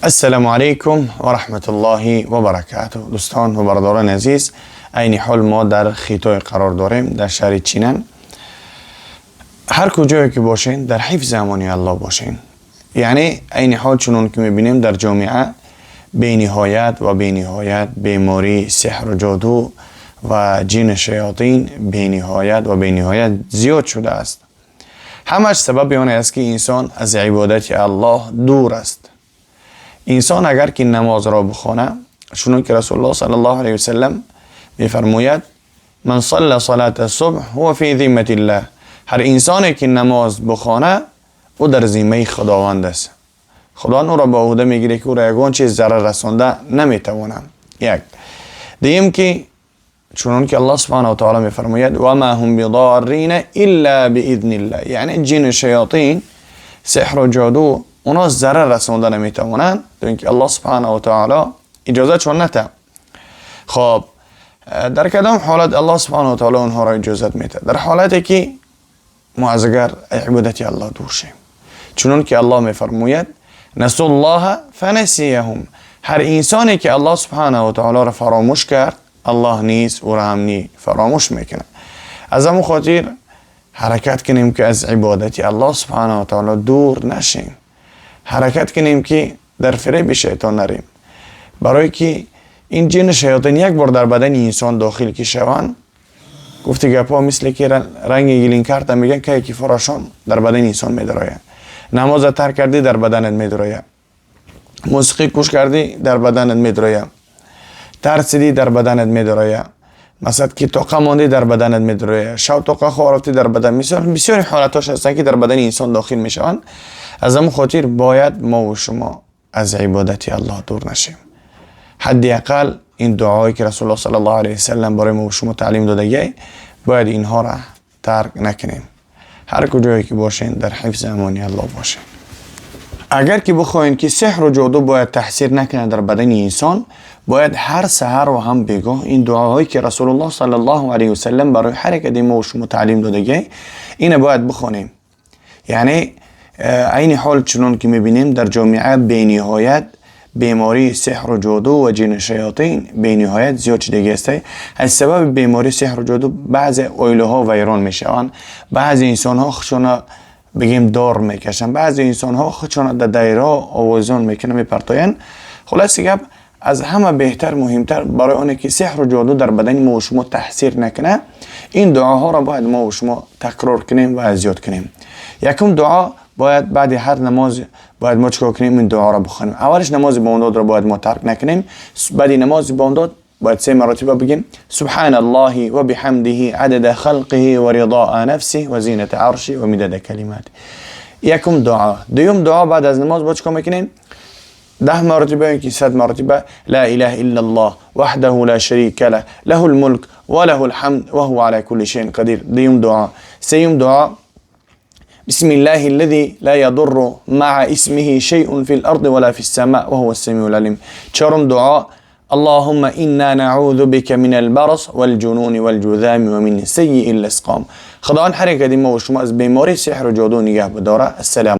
السلام علیکم و رحمت الله و برکاته. دوستان و برادران عزیز، این حال ما در خیتای قرار داریم در شهر چینن. هر کجایی که باشین در حفظ امانی الله باشین. یعنی این حال چنون که میبینیم در جامعه بینهایت و بینهایت بیماری، سحر و جادو و جن شیاطین بینهایت و بینهایت زیاد شده است. همش سبب آن است که انسان از عبادت الله دور است. انسان اگر که نماز را بخونه، چون که رسول الله صلی الله علیه و سلم میفرماید من صلى صلاة الصبح هو فی ذمة الله. هر انسانی که نماز بخونه او در ذمه خداوند است. خدا او را به عهده میگیره که او را یگان چیز ضرر رسانده نمیتونه. یک دیم که چون که الله سبحانه و تعالی میفرماید و ما هم بضارین الا باذن الله. یعنی جن و شیاطین، سحر و جادو اونا ضرر رسانده نمیتونن تا اینکه الله سبحانه و تعالی اجازه چون نده. خب در کدام حالت الله سبحانه و تعالی اونها را اجازه میده؟ در حالتی که ما از اگر عبادت الله دور شیم. چون که الله میفرماید نسوا الله فنسیهم. هر انسانی که الله سبحانه و تعالی را فراموش کرد، الله نیز او را هم فراموش میکنه. از همون خاطر حرکت کنیم که از عبادت الله سبحانه و تعالی دور نشیم. حرکت کنیم که در فریب شیطان نریم. برای که این جن شیاطین یک بار در بدن انسان داخل که شوند، گفتی گپا مثل که رنگ گلین کرده میگن که یکی فراشان در بدن انسان میدراید. نماز ترک کردی در بدنت میدراید. موسیقی گوش کردی در بدنت میدراید. ترسیدی در بدنت میدراید. مثلا که طاقه ماندی در بدنت میدراید. شو طاقه خوارفتی در بدن بسیاری حالتاش هستن که در بدن انسان داخل میشوند. از همون خاطر باید ما و شما از عبادت الله دور نشیم. حداقل این دعایی که رسول الله صلی الله علیه و سلم برای ما و شما تعلیم داده باید اینها را ترک نکنیم. هر کجایی که باشین در حفظ امانی الله باشین. اگر که بخواین که سحر و جادو باید تاثیر نکنه در بدن انسان، باید هر سحر و هم بگاه این دعاهایی که رسول الله صلی الله علیه و سلم برای هر کدی ما و شما تعلیم داده اینه باید بخونیم. یعنی این حال چنون که میبینیم در جامعه بینهایت بیماری سحر و جادو و جن شیاطین بینهایت زیاد شده است. از سبب بیماری سحر و جادو بعضی اویله ها ویران میشوند، بعضی انسان ها خودشون بگیم دار میکشن، بعضی انسان ها خودشون در دایره آوازان میکنن میپرتاین. خلاصه گپ از همه بهتر مهمتر برای اونه که سحر و جادو در بدن ما و شما تاثیر نکنه، این دعاها را باید ما و شما تکرار کنیم و زیاد کنیم. یکم دعا باید بعد هر نماز باید ما چیکار کنیم؟ این دعا را بخونیم. اولش نماز بامداد را باید ما ترک نکنیم. بعد نماز بامداد باید 3 مرتبه بگیم سبحان الله و بحمده عدد خلقه و رضاء نفسه و زینت عرشه و مداد کلماته. یکم دعا. دوم دعا بعد از نماز باید چیکار میکنیم؟ 10 مرتبه که 100 مرتبه لا اله الا الله وحده لا شريك له له الملك وله الحمد وهو على كل شيء قدير. دوم دعا. سوم دعا بسم الله الذي لا يضر مع اسمه شيء في الأرض ولا في السماء وهو السميع العليم. چهارم دعا اللهم إنا نعوذ بك من البرص والجنون والجذام ومن سيء الأسقام. خداوند هر یک ما و شما از بیماری سحر و جادو نگه بداره. السلام.